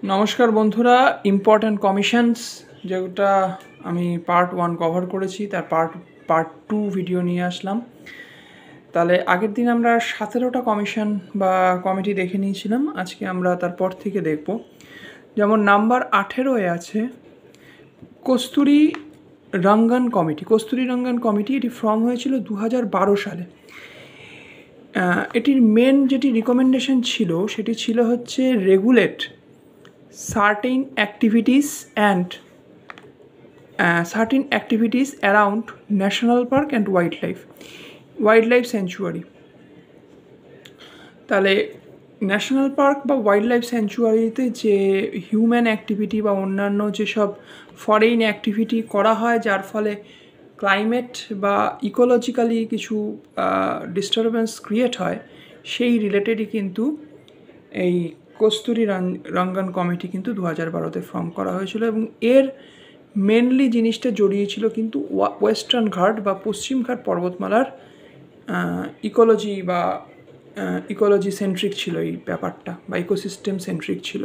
নমস্কার বন্ধুরা, important commissions যেটা আমি পার্ট 1 কভার করেছি তার পার্ট 2 ভিডিও নিয়ে আসলাম। তাহলে আগের দিন আমরা 17টা কমিশন বা কমিটি দেখে নিয়েছিলাম, আজকে আমরা তারপর থেকে দেখব। যেমন নাম্বার 18-এ আছে কস্তুরী রঙ্গন কমিটি। কস্তুরী রঙ্গন কমিটি এটি ফর্ম হয়েছিল 2012 সালে। এটির মেন যেটি রিকমেন্ডেশন ছিল সেটি ছিল হচ্ছে regulate certain activities around national park and wildlife sanctuary। তাহলে ন্যাশনাল পার্ক বা ওয়াইল্ড লাইফ স্যাংচুয়ারিতে যে হিউম্যান অ্যাক্টিভিটি বা অন্যান্য যেসব ফরেন অ্যাক্টিভিটি করা হয় যার ফলে ক্লাইমেট বা ইকোলজিক্যালি কিছু ডিস্টারবেন্স ক্রিয়েট হয়, সেই রিলেটেডই কিন্তু এই কস্তুরী রঙ্গন কমিটি কিন্তু 2012-তে ফর্ম করা হয়েছিল এবং এর মেনলি জিনিসটা জড়িয়েছিল কিন্তু ওয়েস্টার্ন ঘাট বা পশ্চিম ঘাট পর্বতমালার ইকোলজি সেন্ট্রিক ছিল এই ব্যাপারটা, বা ইকোসিস্টেম সেন্ট্রিক ছিল।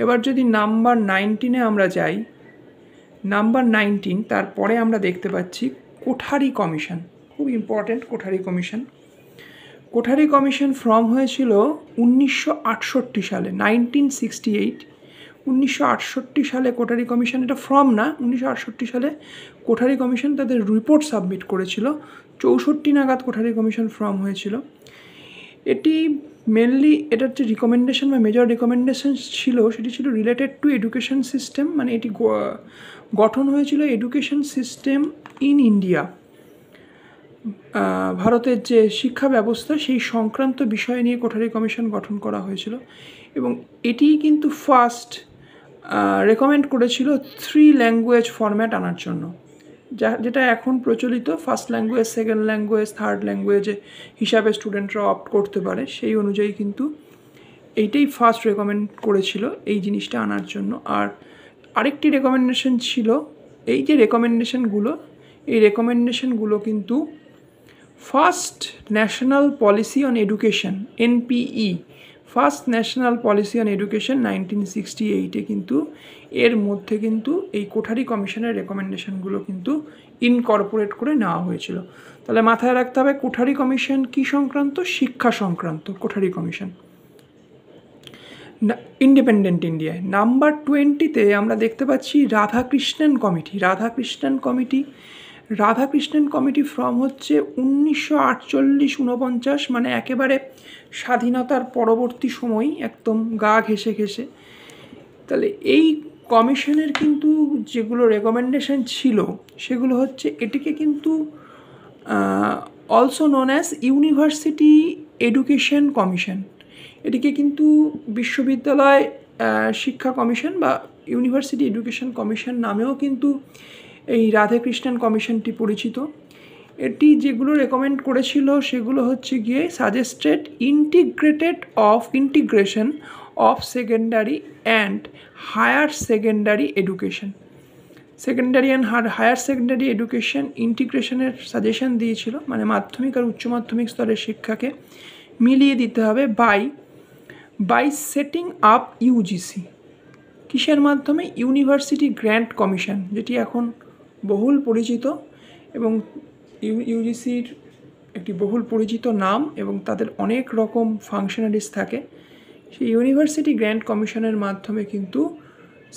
এবার যদি নাম্বার 19-এ আমরা যাই, নাম্বার 19 তারপরে আমরা দেখতে পাচ্ছি কোঠারি কমিশন। খুব ইম্পর্ট্যান্ট কোঠারি কমিশন ফর্ম হয়েছিল 1968 সালে, 1968 সালে কোঠারি কমিশন, এটা ফর্ম না, 1968 সালে কোঠারি কমিশন তাদের রিপোর্ট সাবমিট করেছিল। 64 নাগাদ কোঠারি কমিশন ফর্ম হয়েছিল। এটি মেনলি এটার যে রিকমেন্ডেশন বা মেজর রিকমেন্ডেশন ছিল সেটি ছিল রিলেটেড টু এডুকেশন সিস্টেম, মানে এটি গঠন হয়েছিল এডুকেশন সিস্টেম ইন ইন্ডিয়া, ভারতের যে শিক্ষা ব্যবস্থা সেই সংক্রান্ত বিষয় নিয়ে কোঠারি কমিশন গঠন করা হয়েছিল এবং এটি কিন্তু ফার্স্ট রেকমেন্ড করেছিল 3 ল্যাঙ্গুয়েজ ফরম্যাট আনার জন্য, যেটা এখন প্রচলিত first language, second language, third language হিসাবে স্টুডেন্টরা অপ্ট করতে পারে, সেই অনুযায়ী কিন্তু এইটাই ফার্স্ট রেকমেন্ড করেছিল এই জিনিসটা আনার জন্য। আর আরেকটি রেকমেন্ডেশন ছিল, এই যে রেকমেন্ডেশনগুলো কিন্তু first national policy on education NPE, first national policy on education 1968-এ কিন্তু এর মধ্যে কিন্তু এই কোঠারি কমিশনের রেকমেন্ডেশনগুলো কিন্তু ইনকর্পোরেট করে নেওয়া হয়েছিল। তাহলে মাথায় রাখতে হবে কোঠারি কমিশন কী সংক্রান্ত? শিক্ষা সংক্রান্ত কোঠারি কমিশন। ইন্ডিপেন্ডেন্ট ইন্ডিয়ায় নাম্বার 20-তে আমরা দেখতে পাচ্ছি রাধাকৃষ্ণন কমিটি ফর্ম হচ্ছে 1948-49, মানে একেবারে স্বাধীনতার পরবর্তী সময়, একদম গা ঘেঁষে। তাহলে এই কমিশনের কিন্তু যেগুলো রেকমেন্ডেশন ছিল সেগুলো হচ্ছে, এটিকে কিন্তু also known as university education commission, এটিকে কিন্তু বিশ্ববিদ্যালয় শিক্ষা কমিশন বা ইউনিভার্সিটি এডুকেশন কমিশন নামেও কিন্তু এই রাধাকৃষ্ণন কমিশনটি পরিচিত। এটি যেগুলো রেকমেন্ড করেছিল সেগুলো হচ্ছে গিয়ে suggested integration of secondary and higher secondary education, higher secondary education ইন্টিগ্রেশনের সাজেশন দিয়েছিল, মানে মাধ্যমিক আর উচ্চ মাধ্যমিক স্তরের শিক্ষাকে মিলিয়ে দিতে হবে বাই সেটিং আপ ইউজিসি, কিসের মাধ্যমে? ইউনিভার্সিটি গ্র্যান্ট কমিশন, যেটি এখন বহুল পরিচিত এবং ইউজিসির একটি বহুল পরিচিত নাম এবং তাদের অনেক রকম ফাংশনারিজ থাকে। সেই ইউনিভার্সিটি গ্র্যান্ট কমিশনের মাধ্যমে কিন্তু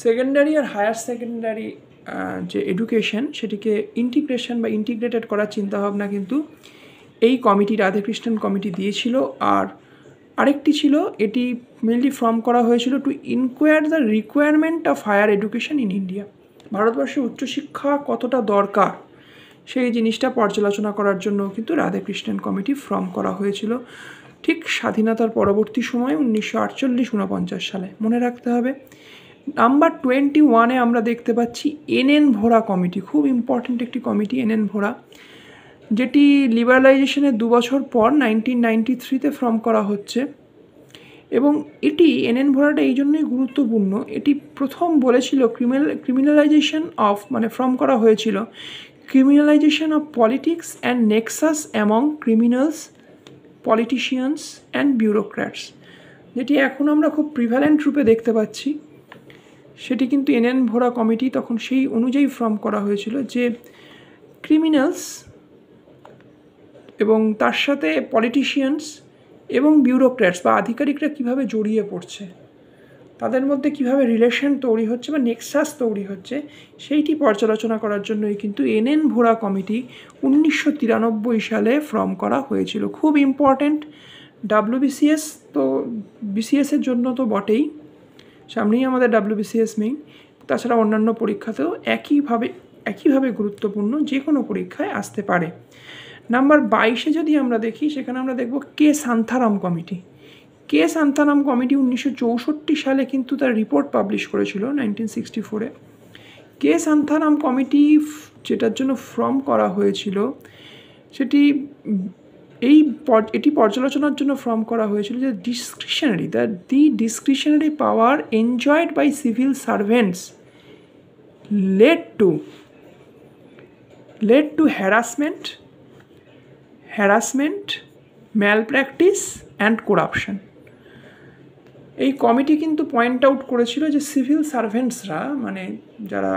সেকেন্ডারি আর হায়ার সেকেন্ডারি যে এডুকেশন সেটিকে ইন্টিগ্রেশন বা ইন্টিগ্রেটেড করার চিন্তাভাবনা কিন্তু এই কমিটি, রাধাকৃষ্ণন কমিটি দিয়েছিল। আর আরেকটি ছিল, এটি মেনলি ফর্ম করা হয়েছিল to inquire the requirement of higher education in India, ভারতবর্ষে উচ্চশিক্ষা কতটা দরকার সেই জিনিসটা পর্যালোচনা করার জন্য কিন্তু রাধাকৃষ্ণন কমিটি ফর্ম করা হয়েছিল ঠিক স্বাধীনতার পরবর্তী সময়ে 1948-49 সালে, মনে রাখতে হবে। নাম্বার 21-এ আমরা দেখতে পাচ্ছি NN ভোরা কমিটি, খুব ইম্পর্ট্যান্ট একটি কমিটি NN ভোরা, যেটি লিবারালাইজেশনের 2 বছর পর 1993-তে ফর্ম করা হচ্ছে এবং এটি NN ভোরাটা এই জন্যই গুরুত্বপূর্ণ, এটি প্রথম বলেছিল ক্রিমিনালাইজেশন অফ, মানে ফর্ম করা হয়েছিল criminalisation of politics and nexus among criminals, politicians and bureaucrats, যেটি এখন আমরা খুব প্রিভ্যালেন্ট রূপে দেখতে পাচ্ছি, সেটি কিন্তু এনএন ভোরা কমিটি তখন সেই অনুযায়ী ফর্ম করা হয়েছিল যে ক্রিমিনালস এবং তার সাথে পলিটিশিয়ানস এবং বিউরোক্র্যাটস বা আধিকারিকরা কীভাবে জড়িয়ে পড়ছে, তাদের মধ্যে কীভাবে রিলেশন তৈরি হচ্ছে বা নেক্সাস তৈরি হচ্ছে, সেইটি পর্যালোচনা করার জন্যই কিন্তু এনএন ভোরা কমিটি 1993 সালে ফর্ম করা হয়েছিল। খুব ইম্পর্ট্যান্ট। ডাব্লিউবিসিএস তো বিসিএসের জন্য তো বটেই, সামনেই আমাদের ডাব্লিউবিসিএস মেইন, তাছাড়া অন্যান্য পরীক্ষাতেও একইভাবে গুরুত্বপূর্ণ, যে কোনো পরীক্ষায় আসতে পারে। নাম্বার 22 যদি আমরা দেখি, সেখানে আমরা দেখব কে শান্তারাম কমিটি। কে শান্তারাম কমিটি 1964 সালে কিন্তু তার রিপোর্ট পাবলিশ করেছিল 1964-এ। কে শান্তারাম কমিটি যেটার জন্য ফর্ম করা হয়েছিল সেটি এটি পর্যালোচনার জন্য ফর্ম করা হয়েছিল যে the discretionary power enjoyed by civil servants led to harassment, malpractice and corruption. এই কমিটি কিন্তু পয়েন্ট আউট করেছিল যে সিভিল সার্ভেন্টসরা, মানে যারা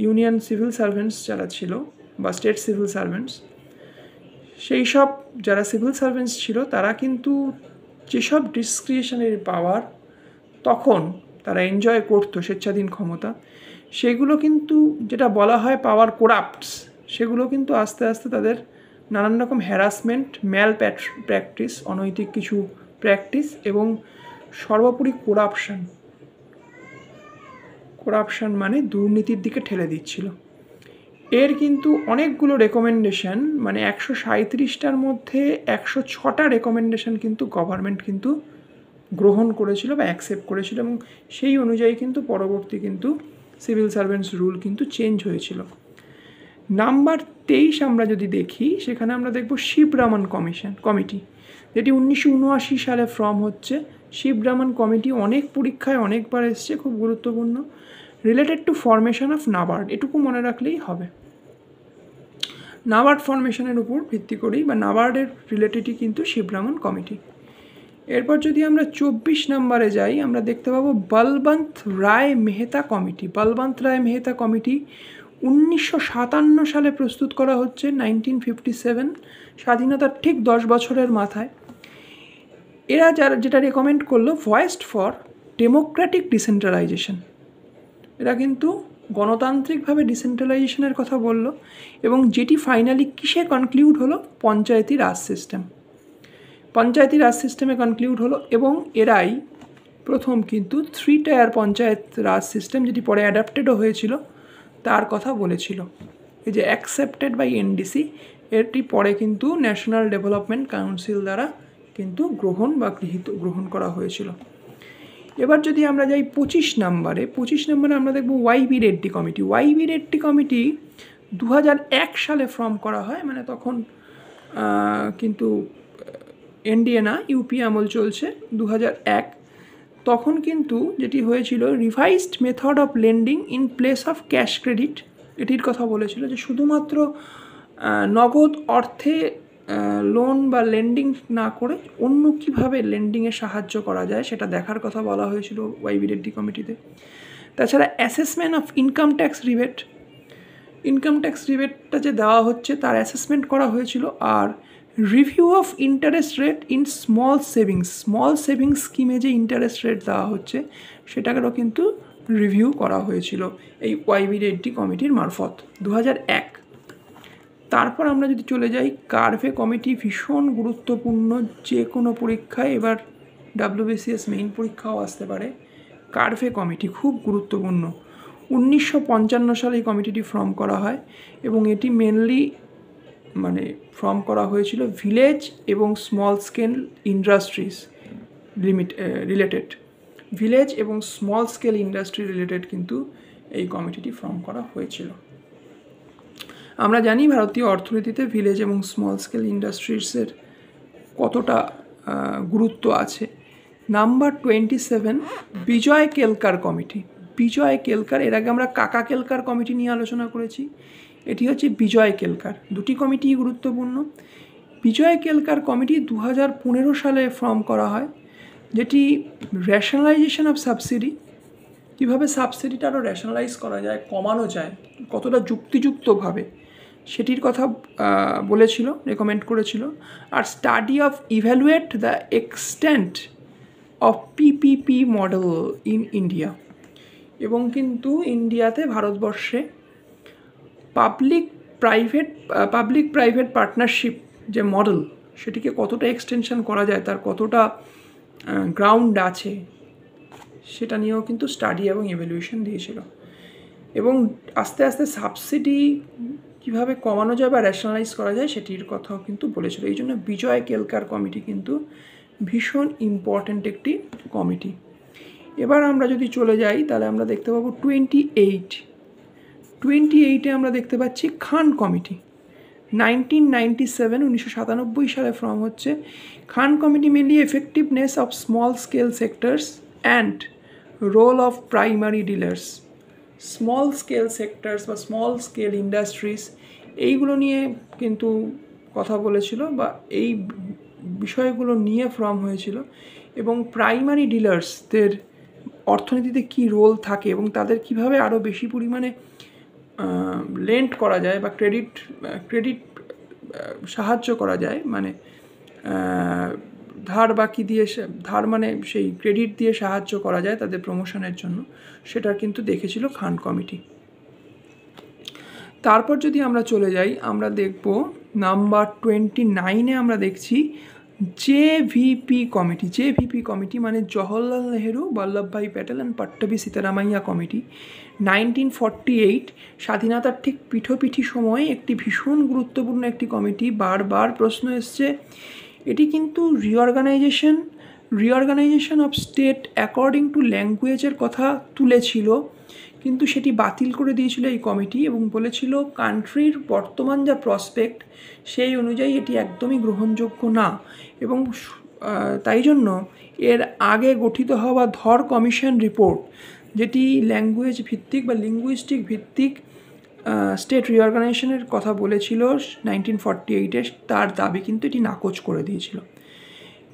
ইউনিয়ন সিভিল সার্ভেন্টস যারা ছিল বা স্টেট সিভিল সার্ভেন্টস, সেই সব যারা সিভিল সার্ভেন্টস ছিল তারা কিন্তু যেসব ডিসক্রিশনারি পাওয়ার তখন তারা এনজয় করতো, স্বেচ্ছাধীন ক্ষমতা, সেগুলো কিন্তু যেটা বলা হয় পাওয়ার কোরাপ্টস, সেগুলো কিন্তু আস্তে আস্তে তাদের নানান রকম হ্যারাসমেন্ট, প্র্যাকটিস, অনৈতিক কিছু প্র্যাকটিস এবং সর্বোপরি করাপশন মানে দুর্নীতির দিকে ঠেলে দিচ্ছিল। এর কিন্তু অনেকগুলো রেকমেন্ডেশন, মানে 137টার মধ্যে 106টা রেকমেন্ডেশন কিন্তু গভর্নমেন্ট কিন্তু গ্রহণ করেছিল বা অ্যাকসেপ্ট করেছিল, এবং সেই অনুযায়ী কিন্তু পরবর্তী কিন্তু সিভিল সার্ভেন্টস রুল কিন্তু চেঞ্জ হয়েছিল। নাম্বার 23 আমরা যদি দেখি, সেখানে আমরা দেখব শিবরামন কমিটি, যেটি 1979 সালে ফর্ম হচ্ছে। শিবরামন কমিটি অনেক পরীক্ষায় অনেকবার এসছে, খুব গুরুত্বপূর্ণ। Related to formation of NABARD, এটুকু মনে রাখলেই হবে। নাবার্ড ফরমেশনের উপর ভিত্তি করেই বা নাবার্ডের রিলেটেডই কিন্তু শিবরামন কমিটি। এরপর যদি আমরা 24 নম্বরে যাই, আমরা দেখতে পাবো বলবন্ত রায় মেহতা কমিটি। বলবন্ত রায় মেহতা কমিটি 1957 সালে প্রস্তুত করা হচ্ছে, 1957, স্বাধীনতার ঠিক 10 বছরের মাথায়। এরা যেটা রেকমেন্ড করলো, ভয়েসড ফর ডেমোক্রেটিক ডিসেন্ট্রালাইজেশন। এরা কিন্তু গণতান্ত্রিকভাবে ডিসেন্ট্রালাইজেশনের কথা বলল, এবং যেটি ফাইনালি কিসে কনক্লিউড হলো, পঞ্চায়েতি রাজ সিস্টেমে কনক্লিউড হলো। এবং এরাই প্রথম কিন্তু 3 টায়ার পঞ্চায়েত রাজ সিস্টেম, যেটি পরে অ্যাডাপ্টেডও হয়েছিল, তার কথা বলেছিল। এই যে অ্যাকসেপ্টেড বাই এনডিসি, এটি পরে কিন্তু ন্যাশনাল ডেভেলপমেন্ট কাউন্সিল দ্বারা কিন্তু গ্রহণ করা হয়েছিল। এবার যদি আমরা যাই 25 নম্বরে আমরা দেখব ওয়াইবি রেড্ডি কমিটি। ওয়াইবি রেড্ডি কমিটি 2001 সালে ফর্ম করা হয়, মানে তখন কিন্তু এনডিএ না, ইউপি আমল চলছে, 2001। তখন কিন্তু যেটি হয়েছিল, revised method of lending in place of cash credit, এটির কথা বলেছিল যে শুধুমাত্র নগদ অর্থে লোন বা লেন্ডিং না করে অন্য কীভাবে লেন্ডিংয়ে সাহায্য করা যায় সেটা দেখার কথা বলা হয়েছিল ওয়াইবি রেড্ডি কমিটিতে। তাছাড়া অ্যাসেসমেন্ট অফ ইনকাম ট্যাক্স রিবেটটা যে দেওয়া হচ্ছে তার অ্যাসেসমেন্ট করা হয়েছিল। আর review of interest rate in small savings স্কিমে যে ইন্টারেস্ট রেট দেওয়া হচ্ছে সেটাকেও কিন্তু রিভিউ করা হয়েছিল এই ওয়াইবি রেড্ডি কমিটির মারফত 2001। তারপর আমরা যদি চলে যাই কার্ভে কমিটি, ভীষণ গুরুত্বপূর্ণ, যে কোনো পরীক্ষায়, এবার ডাব্লিউবিসিএস মেইন পরীক্ষাও আসতে পারে। কার্ভে কমিটি খুব গুরুত্বপূর্ণ। 1955 সালে এই কমিটিটি ফর্ম করা হয়, এবং এটি মেনলি মানে ফর্ম করা হয়েছিল ভিলেজ এবং স্মল স্কেল ইন্ডাস্ট্রিজ রিলেটেড কিন্তু এই কমিটিটি ফর্ম করা হয়েছিল। আমরা জানি ভারতীয় অর্থনীতিতে ভিলেজ এবং স্মল স্কেল ইন্ডাস্ট্রিজের কতটা গুরুত্ব আছে। নাম্বার 27 বিজয় কেলকার কমিটি। এর আগে আমরা কাকা কেলকার কমিটি নিয়ে আলোচনা করেছি, এটি হচ্ছে বিজয় কেলকার। দুটি কমিটি গুরুত্বপূর্ণ। বিজয় কেলকার কমিটি 2015 সালে ফর্ম করা হয়। যেটি রেশনালাইজেশন অফ সাবসিডি, কীভাবে সাবসিডিটা আরও রেশনালাইজ করা যায়, কমানো যায় কতটা যুক্তিযুক্তভাবে, সেটির কথা বলেছিল, রেকমেন্ড করেছিল। আর study of evaluate the extent of PPP model in India, এবং কিন্তু ইন্ডিয়াতে, ভারতবর্ষে পাবলিক প্রাইভেট পার্টনারশিপ যে মডেল, সেটিকে কতটা এক্সটেনশন করা যায়, তার কতটা গ্রাউন্ড আছে, সেটা নিয়েও কিন্তু স্টাডি এবং ইভ্যালুয়েশন দিয়েছিল। এবং আস্তে আস্তে সাবসিডি কীভাবে কমানো যায় বা রেশনালাইজ করা যায় সেটির কথাও কিন্তু বলেছিল। এই জন্য বিজয় কেলকার কমিটি কিন্তু ভীষণ ইম্পর্ট্যান্ট একটি কমিটি। এবার আমরা যদি চলে যাই তাহলে আমরা দেখতে পাবো 28-এ আমরা দেখতে পাচ্ছি খান কমিটি। 1997 সালে ফর্ম হচ্ছে। Khan committee mainly effectiveness of small scale sectors and role of primary dealers. Small scale sectors বা স্মল স্কেল ইন্ডাস্ট্রিজ, এইগুলো নিয়ে কিন্তু কথা বলেছিল বা এই বিষয়গুলো নিয়ে ফর্ম হয়েছিল। এবং প্রাইমারি ডিলার্সদের অর্থনীতিতে কী রোল থাকে এবং তাদের কিভাবে আরও বেশি পরিমাণে লেন্ড করা যায় বা ক্রেডিট সাহায্য করা যায়, মানে ধার মানে সেই ক্রেডিট দিয়ে সাহায্য করা যায় তাদের প্রমোশনের জন্য, সেটা কিন্তু দেখেছিল খান কমিটি। তারপর যদি আমরা চলে যাই, আমরা দেখব নাম্বার 29-এ আমরা দেখছি জেভিপি কমিটি মানে জওহরলাল নেহেরু, বল্লভভাই প্যাটেল অ্যান্ড পট্টবি সীতারামাইয়া কমিটি। 1948 স্বাধীনতার ঠিক পিঠোপিঠি সময়ে একটি ভীষণ গুরুত্বপূর্ণ একটি কমিটি। বারবার প্রশ্ন এসছে, এটি কিন্তু reorganisation of state according to ল্যাঙ্গুয়েজের কথা তুলেছিল, কিন্তু সেটি বাতিল করে দিয়েছিল এই কমিটি এবং বলেছিল কান্ট্রির বর্তমান যা প্রসপেক্ট সেই অনুযায়ী এটি একদমই গ্রহণযোগ্য না। এবং তাই জন্য এর আগে গঠিত হওয়া ধর কমিশন রিপোর্ট, যেটি ল্যাঙ্গুয়েজ ভিত্তিক বা লিঙ্গুইস্টিক ভিত্তিক স্টেট রিঅর্গানাইজেশনের কথা বলেছিল 1948-এ, তার দাবি কিন্তু এটি নাকচ করে দিয়েছিল।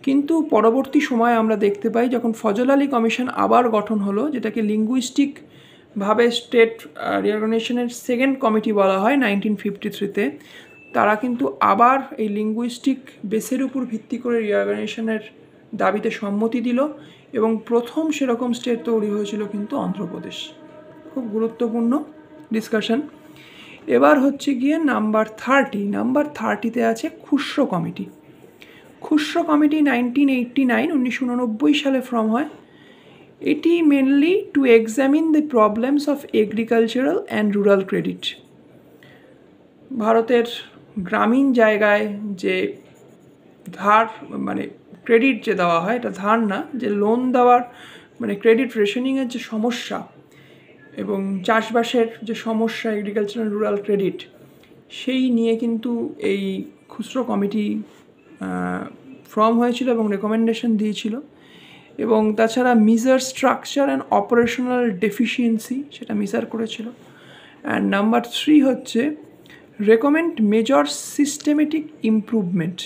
কিন্তু পরবর্তী সময়ে আমরা দেখতে পাই যখন ফজল আলী কমিশন আবার গঠন হলো, যেটাকে লিঙ্গুইস্টিকভাবে স্টেট রিঅর্গানাইজেশনের সেকেন্ড কমিটি বলা হয় 1953-তে, তারা কিন্তু আবার এই লিঙ্গুইস্টিক বেসের উপর ভিত্তি করে রিঅর্গানাইজেশনের দাবিতে সম্মতি দিল এবং প্রথম সেরকম স্টেট তৈরি হয়েছিল কিন্তু অন্ধ্রপ্রদেশ। খুব গুরুত্বপূর্ণ ডিসকাশন। এবার হচ্ছে গিয়ে নাম্বার 30-তে আছে খুসরো কমিটি। 1989 সালে ফর্ম হয়। এটি mainly two examine the problems of agricultural and rural credit. ভারতের গ্রামীণ জায়গায় যে ধার মানে ক্রেডিট যে দেওয়া হয়, এটা ধার না, যে লোন দেওয়ার মানে ক্রেডিট রেশনিংয়ের যে সমস্যা এবং চাষবাসের যে সমস্যা, এগ্রিকালচারাল রুরাল ক্রেডিট, সেই নিয়ে কিন্তু এই খুচরো কমিটি ফর্ম হয়েছিল এবং রেকমেন্ডেশন দিয়েছিল। এবং তাছাড়া measure structure and operational deficiency, সেটা মিজার করেছিল। অ্যান্ড নাম্বার 3 হচ্ছে রেকমেন্ড মেজর সিস্টেমেটিক ইমপ্রুভমেন্ট,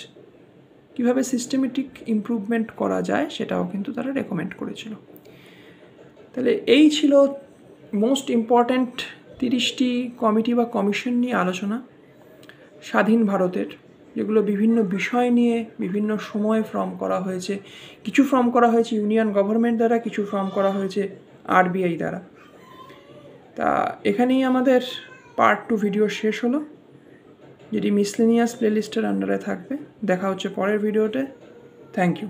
কীভাবে সিস্টেমেটিক ইমপ্রুভমেন্ট করা যায় সেটাও কিন্তু তারা রেকমেন্ড করেছিল। তাহলে এই ছিল মোস্ট ইম্পর্ট্যান্ট 30টি কমিটি বা কমিশন নিয়ে আলোচনা স্বাধীন ভারতের, যেগুলো বিভিন্ন বিষয় নিয়ে বিভিন্ন সময়ে ফর্ম করা হয়েছে। কিছু ফর্ম করা হয়েছে ইউনিয়ন গভর্নমেন্ট দ্বারা, কিছু ফর্ম করা হয়েছে আরবিআই দ্বারা। তা এখানেই আমাদের পার্ট 2 ভিডিও শেষ হলো, যেটি মিসলেনিয়াস প্লেলিস্টের আন্ডারে থাকবে। দেখা হচ্ছে পরের ভিডিওতে। Thank you.